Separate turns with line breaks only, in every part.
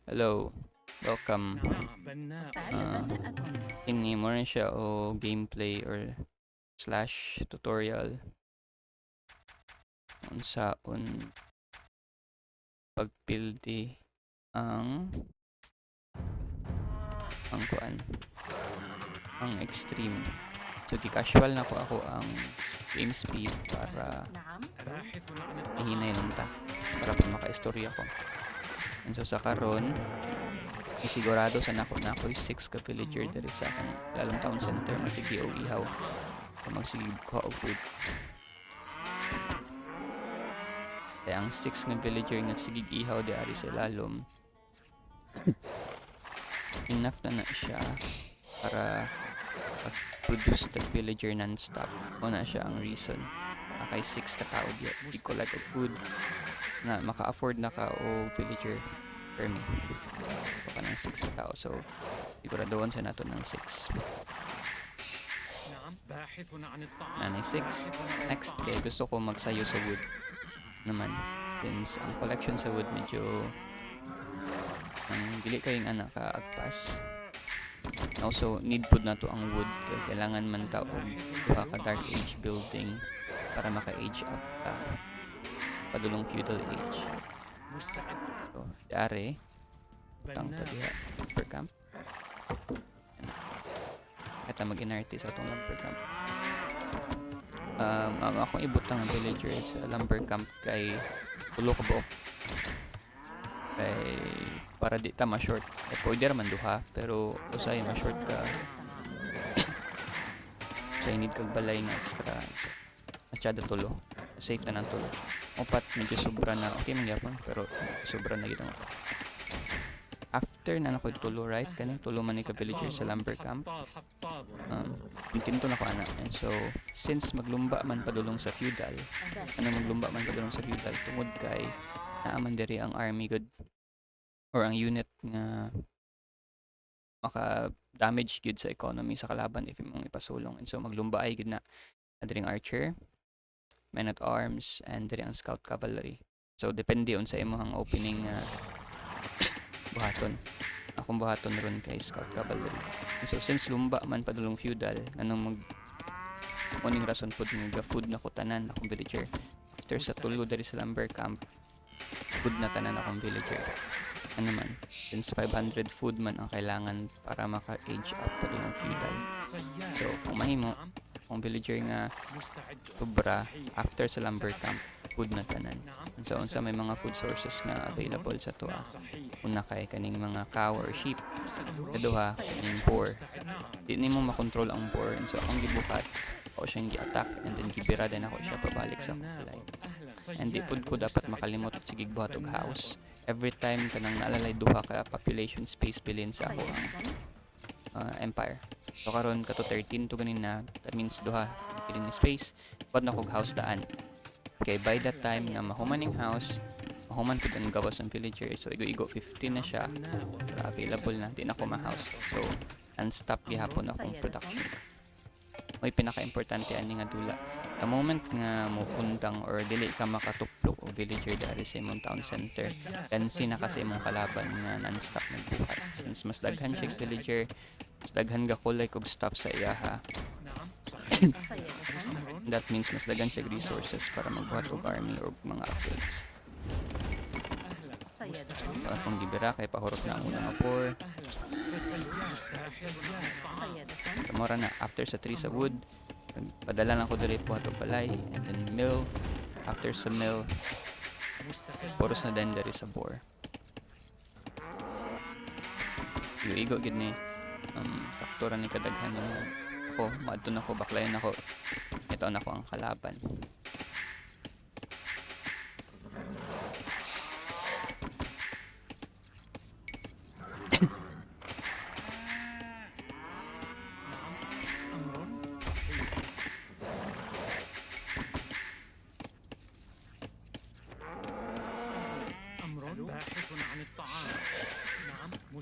Hello, welcome. Uh, Ini mo rin siya o gameplay or slash tutorial unsaon pagpildi ang kuan ang extreme. So casual na ko ako ang game speed para ihinay lang ta para pag makaistorya ko. And so sa karon isigurado sa nako na ako'y 6 ka villager diri sa akong lalong town center masigi og ihaw o magsige ko og food. Kaya ang 6 nga villager nga sigig ihaw di ari sa lalom enough na siya para produce the villager non-stop. O na siya ang reason. Kay 6 ka tao di ko like og food na maka-afford na ka o villager per me. Baka ng 6 ka tao. So, siguraduhan sa nato ng 6. Nanay 6. Next, kaya gusto ko magsayo sa wood naman. Since ang collection sa wood medyo dili kayong anak kaagpas. Also, need po na to ang wood. Kaya kailangan man ta og duha ka dark age building para maka-age up ka padulong feudal age. So, dari tang ta diha lumber camp. Ito mag-inarte sa itong lumber camp. Akong ibutang ang villager sa lumber camp kay tulo ka buok. Kay para di ta ma-short. Pwede raman duha pero usay ma-short ka. Usay need kag balay na extra. Masyado tulo. Safe na ng tulo. Upat medyo sobra na. Okay mangyapon pero sobra na gitang. After na nako tulo right kaning tulo man ni ka villager sa lumber camp. Tinto na ko ana. And so since maglumba man padulong sa feudal, maglumba man padulong sa feudal tungod kay naaman diri ang army good or ang unit nga maka-damage gud sa economy sa kalaban if imong ipasulong. And so maglumba ay gud na diring archer, men at arms, and diri ang scout cavalry. So depende on sa imong opening buhaton. Akong buhaton ron kay scout cavalry. And so since lumba man padulong feudal, anong uning rason pud nga food na ko tanan akong villager. After sa tulo diri sa lumber camp, food na tanan akong villager. Ano man, since 500 food man ang kailangan para maka-age up pa ng feudal. So, kung mahimo, kung villager nga sobra after sa lumber camp, food na tanan. And so, unsa may mga food sources na available sa tuwa. Una kay kaning mga cow or sheep. Kaduha, kaning boar. Di nimo makontrol ang boar. And so, akong gibukat, ako siyang gi-attack, and then gibira din ako siya pabalik sa kulay. And di pud ko dapat makalimot sige buhat og house. Every time kanang naalalay duha ka population space bilin sa ako ang empire. So karon kato 13 to ganin na, that means duha kining space but na kog house daan. Okay, by that time nga mahuman ning house, mahuman pud ang gawas ng villager. So igo 15 na siya. Available na din ako ma-house. So unstop gihapon akong production. May pinaka-importante ani nga dula. The moment nga mupundang or dili ka makatuplok o villager dari sa imong town center, kansi na kasi imong kalaban nga non-stop nagbuhat. Since mas daghan siya villager, mas daghan ga kulay kog stuff sa iyaha. That means mas daghan siya resources para magbuhat og army or mga upgrades. So atong gibira kay pahurot na ang unang apor. Kamora na after sa tree sa wood, padala lang ko diri buhat og balay, and then mill. After sa mill, poros na din diri sa boar. Igo gid ni sakto ra ni kadaghan ng ako maadto na ko baklayan ako. Ito na ko ang kalaban.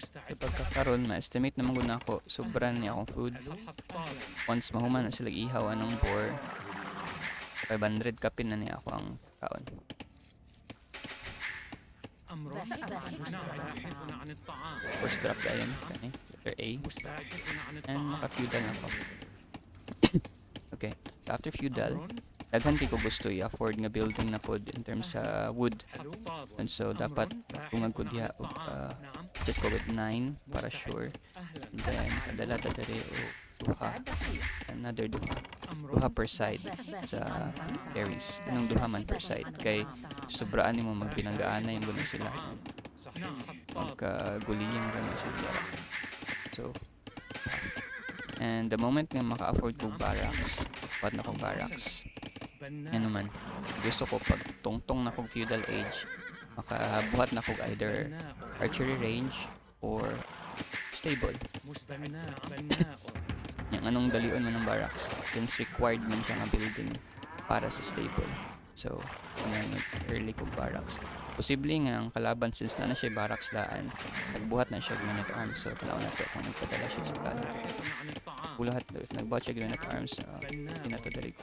Sa pagkakaroon, ma-estimate naman ko na ako sobra niya akong food. Once mahuman na sila ihaw anong boar, 500 kapin na niya ako ang kaon.
أمر باحث عن الطعام
First drop dayon kani letter A
مستعد عن
and
الطعام
maka-feudal na ko. Okay, so after feudal,
أمر
daghan kay ko gusto i-afford nga building na pod in terms sa wood.
الطاب
And so dapat tungag ko diha og
نعم
just go with 9 para sure.
أهلا
And then kadala ta diri og duha, another duha
أمر
per side sa berries. Anong duha man per side kay sobraan nimo magpinanggaanay mo na sila.
صحيح
Magkaguliyang ra sila. So and the moment nga maka-afford ko barracks, what na kong barracks. Yan naman. Gusto ko pag tungtong na kong feudal age, makabuhat na kog either archery range or stable. Yung anong dalion man ng barracks since required man siya nga building para sa stable. So, early kog barracks. Posible nga ang kalaban since na siya barracks daan, nagbuhat na siya man at arms. So, tanaw na to kung nagpadala siya sa plano. Lahat if nagbuhat siya man at arms, pinatadali ko.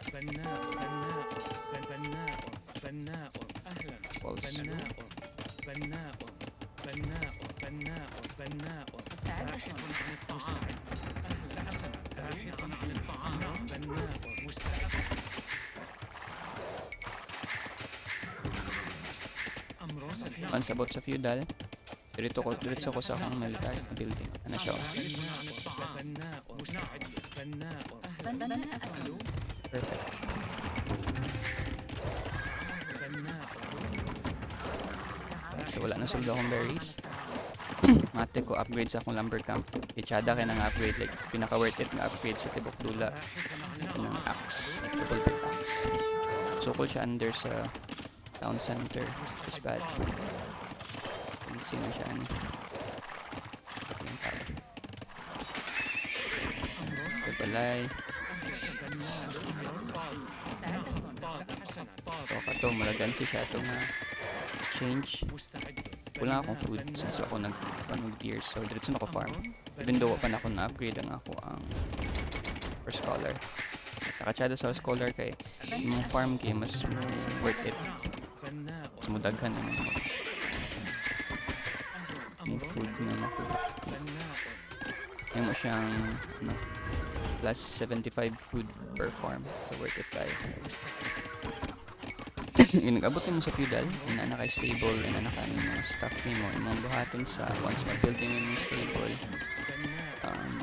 False. Once about sa feudal, diretso ko sa akong military building. Ano siya? Perfect. Okay, so wala na suldo akong berries. Mate ko upgrade sa akong lumber camp. Ichada kay nang upgrade like pinaka worth it nga upgrade sa tibok dula ng axe, double bit axe. So cool siya under sa town center. Is bad. Sino siya ani? Balay. So kato malagan siya itong exchange. Wala akong food since ako nagpanog deer. So diretso na ko farm. Even though pa na ako na-upgrade ang ako ang first scholar. Nakachada sa scholar kay yung farm kay mas worth it. Mas mudaghan yung food na nakuha. Yung mo siyang ano, plus 75 food per farm. So worth it tayo. Yung nag-abot mo sa feudal, ina na kay stable, ina na kay mga stuff nimo, imong buhaton sa once mag-building mo yung stable.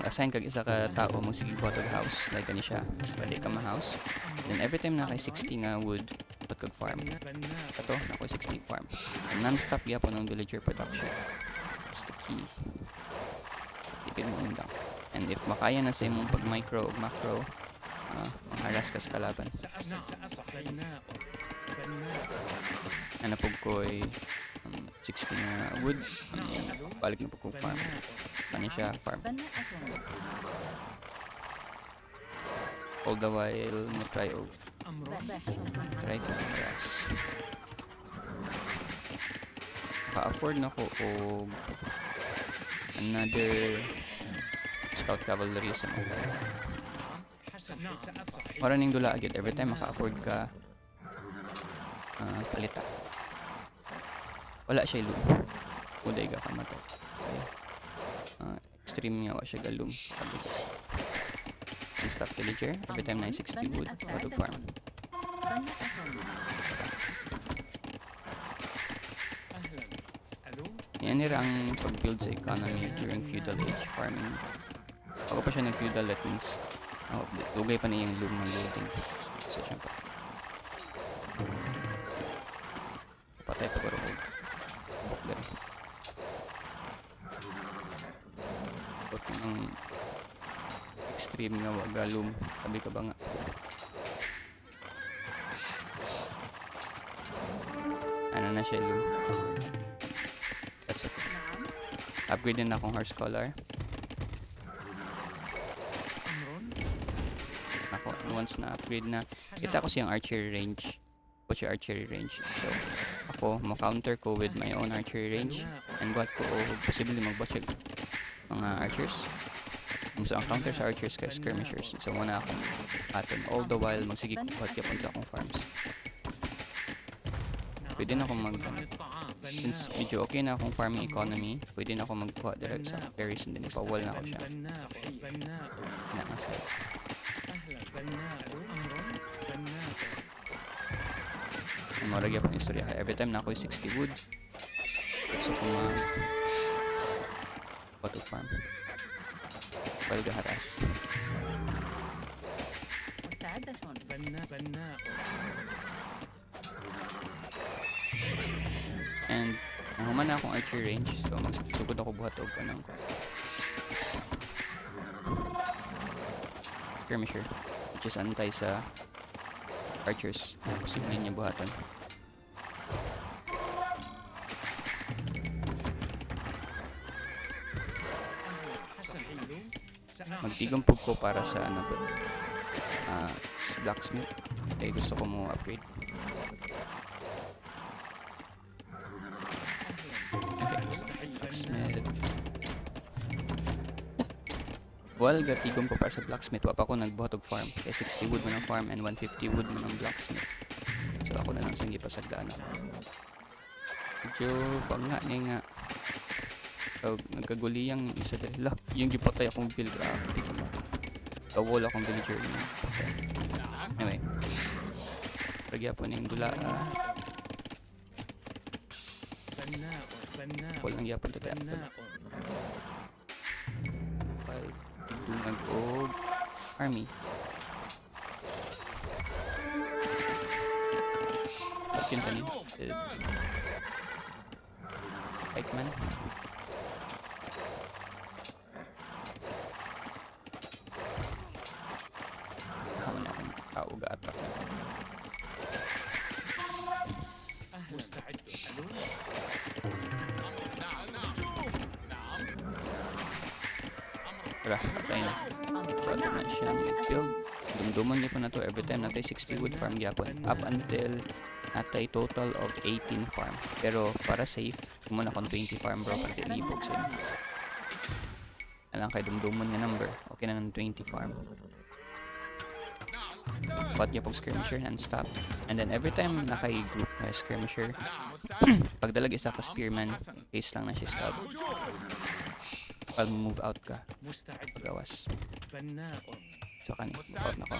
Assign kag isa ka tao mo sige buhat og house, like kani siya, pwede ka ma-house. Then every time na kay 60 nga wood, pag kag farm. Ito, na ko 60 farm. And non-stop yapon ng villager production. That's the key. Tipid mo lang. And if makaya na sa imong pag micro o macro, mangharas ka sa kalaban. Ano po ko ay 60 na wood, balik na po ko farm. Kanya siya farm. All the while mo try ko harass. Ka-afford na ko og another scout cavalry sa mga. Para ning dula agad every time maka-afford ka palita. Wala siya ilum. Uday ka kamatay. Okay. Extreme nga wa siya galum. Stop villager every time 960 wood watog farm. Yan nila ang pag-build sa economy during feudal age farming. Ako pa siya nag-feudal that means lugay pa niya yung loom ng loading. So siya pa. Patay pa garo ko. Bok din. Bok ng extreme nga wag loom. Sabi ka ba nga? Ano na siya loom? That's it. Upgrade din akong horse collar. Ako, once na upgrade na, kita ko siyang archery range. Po siya archery range. So, ako, ma-counter ko with my own archery range. And what ko, possibly mag-botch mga archers. So, ang counter sa archers kay skirmishers. So, muna akong aton. All the while, magsige ko kapon sa akong farms. Pwede na akong Since medyo okay na akong farming economy, pwede na ako magkuha direct sa berries and then ipawal na ako siya. Namasay. Ang maragya pang istorya. Every time na ako yung 60 wood, gusto ko mag farm. While gaharas. And nahuman na akong archer range, so magsugod ako buhat og kanang ko. Skirmisher, which is antay sa archers na posibleng niya buhatan. Magtigam ko para sa blacksmith. Kaya gusto ko mo upgrade. Okay, blacksmith. Well, gatigom ko para sa blacksmith. Wapa ko nagbuhat og farm. Kaya 60 wood man ang farm and 150 wood man ang blacksmith. So ako na lang sanggi pasagdaan ako. Medyo banga niya nga. Nagkaguliyang yung isa dahil yung gipatay akong build. Grabe ko na. Kawall akong villager yun. Anyway. Lagyan po na yung dula. Walang yapon to tayo. While idungag o army. Bakit tani? Pikeman. Uga-attack na. Tara, patay na. Patay na siya ang midfield. Dumduman niya po na to every time natay 60 wood farm gyapon. Up until natay total of 18 farm. Pero para safe, kumuna akong 20 farm bro. Pati libog sa inyo. Alang kay dumduman nga number. Okay na ng 20 farm. Bought niya pong skirmisher non-stop. And then every time naka-group na skirmisher, pagdalag isa ka spearman, case lang na siya scout. Pag move out ka, pagawas. So kani, out na ko.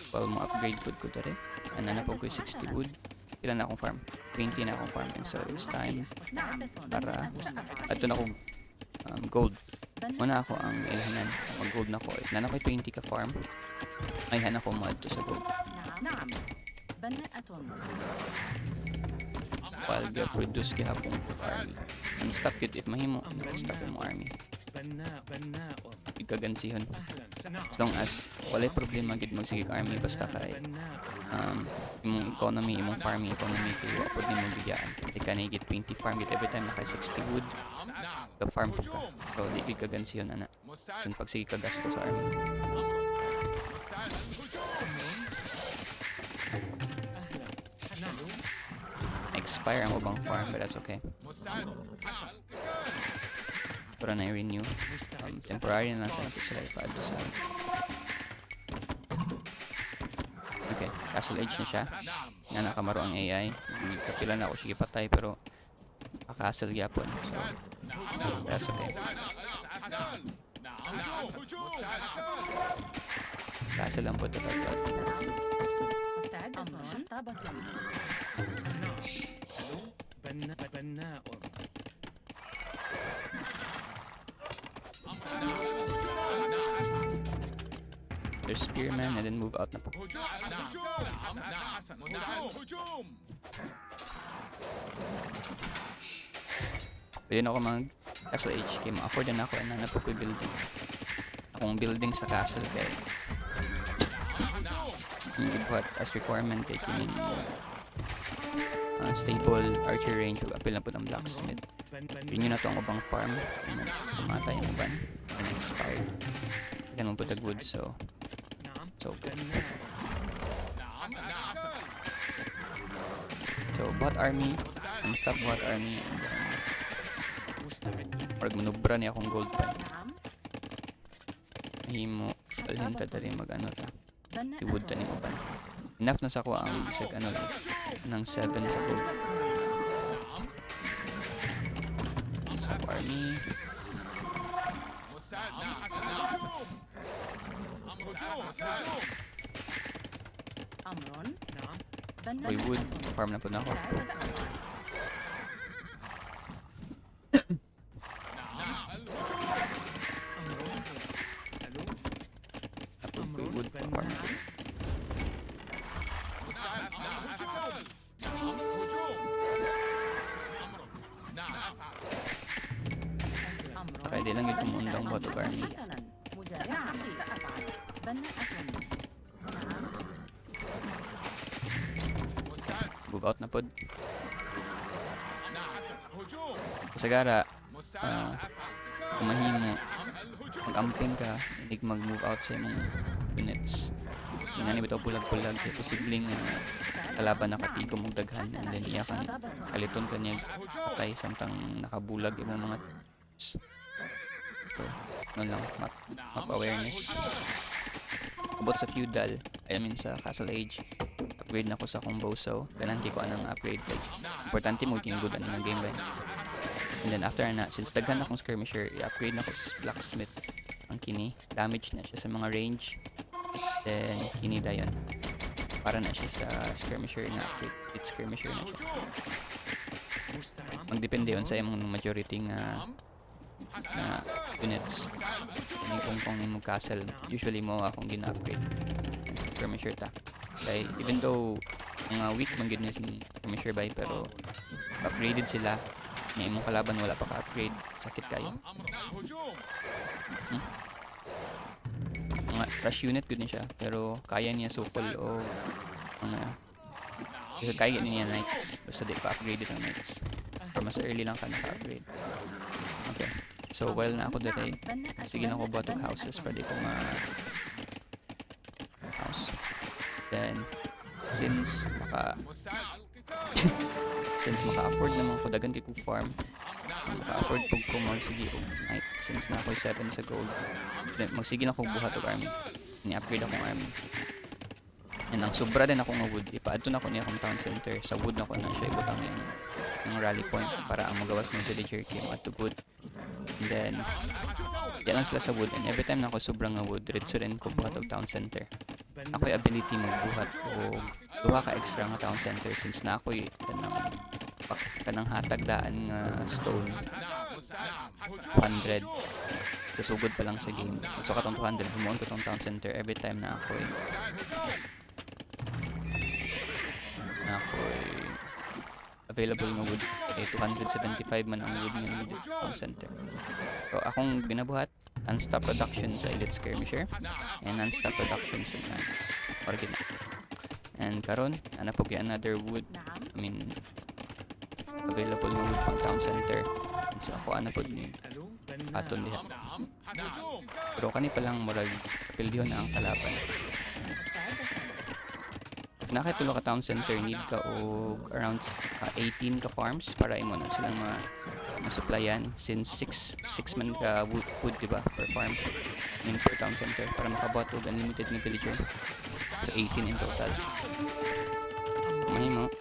Pag mo upgrade good ko dere. Ano na po ko 60 wood. Ilan na akong farm? 20 na akong farm. And so it's time para ato na akong gold. Muna ako ang ilhanan. Mag-gold na ko. If na ako 20 ka farm, may hanan ko mod to sa gold. While ga-produce gihapon army. Unstop yun if mahimo. Unstop mo army. Ikagansihan. As long as walay problema gid magsigig army basta kay imong economy, imong farming economy kay wapod nimo bigyan. Ika na gid 20 farm gid every time naka 60 wood. The farm po ka. So di gid kagansihan ana. So pagsige ka gasto sa army. Expire ang ubang farm but that's okay. Para na i-renew. Temporary na lang sa natin sila ipaado sa okay, Castle Age na siya. Nga nakamaro ang AI. Kapila na ako sige patay pero castle gyapon. So that's okay. Castle lang po ito. There's spearman and then move out na po. Pwede na ako mag Castle Age kay ma-afford na ako na po ko building. Akong building sa castle kay yung gibuhat as requirement kay kining stable archer range ug apil na po ng blacksmith. Renew na to ang ubang farm. Pumatay ang uban and expired. Ganun po tag wood so good. So buhat army and stop buhat army and then orag manubra niya akong gold pa. Himo alhin ta dali mag ano ta. I-wood ta ning uban. Enough na sa ko ang bisag ano lang ng 7 sa gold. stop army.
أمر
نعم
بناء
Uy, wood. Farm na po na ako.
أمر ألو
Napod ko yung
أمر
wood. Farm.
بناء
أمر
Kaya di lang yung tumundang botog army.
حسنا مزارعة سأفعل بناءة نعم
Move out na pod. Kasagara, kung mahimo, mag-amping ka, hindi mag-move out sa imong units. Yung nga bitaw bulag-bulag, kaya posibleng kalaban nakatigom og daghan, and then iya kang kaliton ka niya patay samtang nakabulag imong mga so, nun lang, map awareness. About sa feudal, I mean sa Castle Age, upgrade na ko sa akong boso. Ganan kay ko anang upgrade. Like, importante mo yung good ang game ba. And then after na, since daghan akong skirmisher, i-upgrade na ko sa blacksmith. Ang kini, damage na siya sa mga range. Then, kini dayon. Para na siya sa skirmisher na upgrade. It's skirmisher na siya.
مستعان
Magdepende yun sa imong majority nga na units. May kung imong castle, usually mo akong gina-upgrade sa skirmisher ta. Kaya even though mga weak man gid ni skirmisher bay, pero upgraded sila, may imong kalaban wala pa ka-upgrade, sakit kayo. Mga trash unit gud ni siya, pero kaya niya sukol o mga kaya niya knights, basta di pa upgraded ang knights. Or mas early lang ka naka-upgrade. Okay. So while na ako dire, sige na ako buhat og houses para di ko house. Then since maka-afford naman ko dagan kay ko farm, maka-afford pug ko sige og night since na ako 7 sa gold. Then magsige na ko buhat og army. Ni-upgrade akong army. And ang sobra din ako nga wood, ipaadto na ko niya akong town center. Sa wood na ko na siya ibutang yung rally point para ang magawas ng villager kay mo wood. And then yan lang sila sa wood, and every time na ako sobrang nga wood, diretso rin ko buhat og town center. Ako'y ability magbuhat o duha ka extra nga town center since na ako'y kanang hatag daan nga stone 200 kasugod pa lang sa game. So katong 200 humuon ko tong town center every time na ako'y available nga wood. 275 man ang wood nga needed town center. So akong ginabuhat, non-stop production sa elite skirmisher and non-stop production sa knights. Or gina. And karon ana po another wood, I mean available nga wood pang town center. And so ako ana po ni
ألو
aton
بناء
diha. Pero kani pa lang murag pilyon na ang kalaban. If nakitulo ka town center, need ka og around 18 ka farms para imo na silang masupplyan since 6 man ka food diba per farm, I mean per town center, para makabuhat og unlimited ni villager. So 18 in total. Mahimo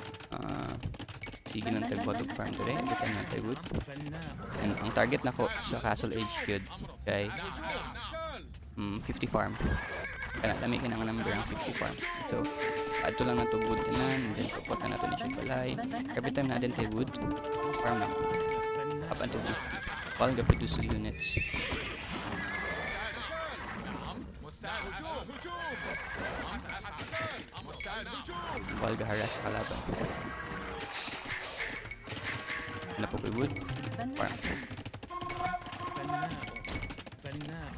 sige lang tagbuhat og farm dire every time na wood.
بناء
And ang target nako sa Castle Age good kay 50 farm. Kaya dami ka ng number ng 50 farm. So ato lang na to wood tanan, and then pupot na nato ni siya balay. Every time na din tayo wood, farm na up until 50. While ga-produce units. While ga-harass sa kalaban. Ano po kay wood? Farm.
بناء بناء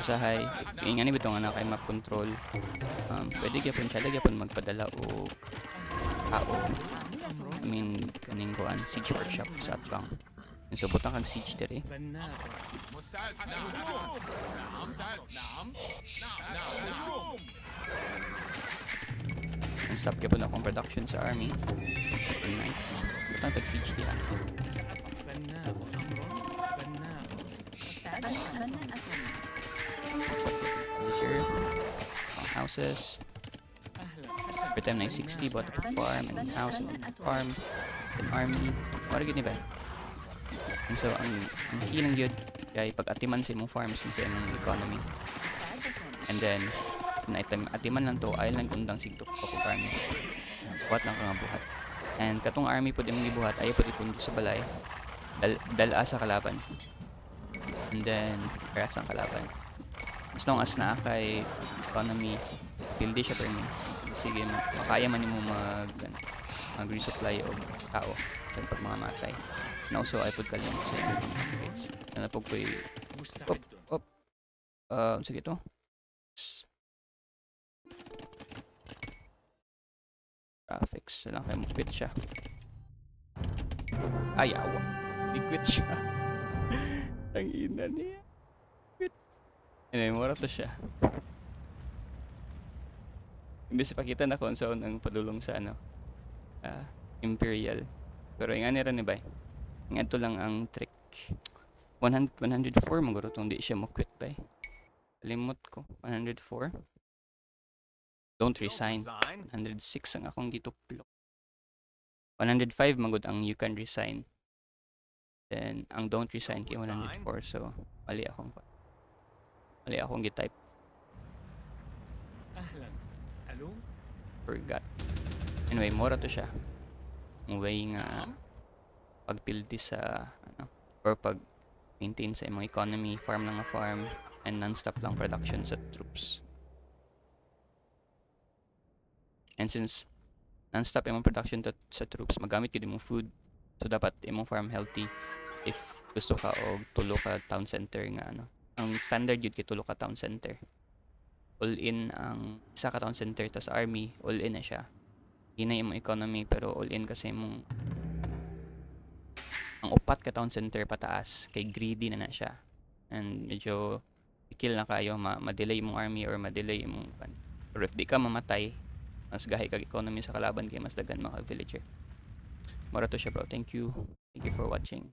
Usahay, if ingani bitaw nga na kay map control, pwede gyapon siya gyapon magpadala og tao. I mean kaning kuan siege workshop sa atbang. And so butang kag siege dire.
بناء
And stop gyapon akong production sa army. And knights. Butang tag siege diha.
بناء أمر بناء
بناءة
houses.
أهلا حسن
Every time na 60, bought a farm and house and then farm, then army. Para gini ba? And so, ang key lang yun, kaya pag-atiman sa imong farms sa imong economy.
مستعدة.
And then, if atiman lang to, ayaw lang undang sigto pa kung army. Buhat lang ka nga buhat. And katong army po din mong gibuhat, ayaw po ipundo sa balay. Dala sa kalaban. And then, paras ang kalaban. As long as naa kay economy, pildi siya per me. Sige, makaya man mo mag-resupply o tao sa pag mga matay. And also, ay pud kalimot sa upgrades. Na po ko'y,
مستعد
sige to. Graphics, lang kayo quit siya. Ayaw. I-quit siya. Ang ina niya. Quit. Anyway, mura to siya. Imbes ipakita na kung saan ang padulong sa Imperial. Pero yung rin ni bay. Yung ito lang ang trick. 104 maguro tong di siya mo quit bay. Kalimot ko. 104. Don't resign. 106 ang akong gituplok. 105 magud ang you can resign. Then ang don't resign kay 104, so mali akong gitype.
أهلا ألو
Forgot. Anyway, mora to siya. Ang way nga pagpildi sa or pag maintain sa imong economy, farm lang nga farm, and non-stop lang production sa troops. And since non-stop imong production sa troops, magamit yun imong food. So dapat imong farm healthy if gusto ka og tulo ka town center nga Ang standard yun kay tulo ka town center. All in ang isa ka town center tas army, all in na siya. Hindi na imong economy pero all in kasi imong ang upat ka town center pataas kay greedy na siya. And medyo kill na kayo, ma-delay imong army or ma-delay imong or if di ka mamatay, mas gahi kag economy sa kalaban kay mas dagan mga villager. Mura to siya bro. Thank you for watching.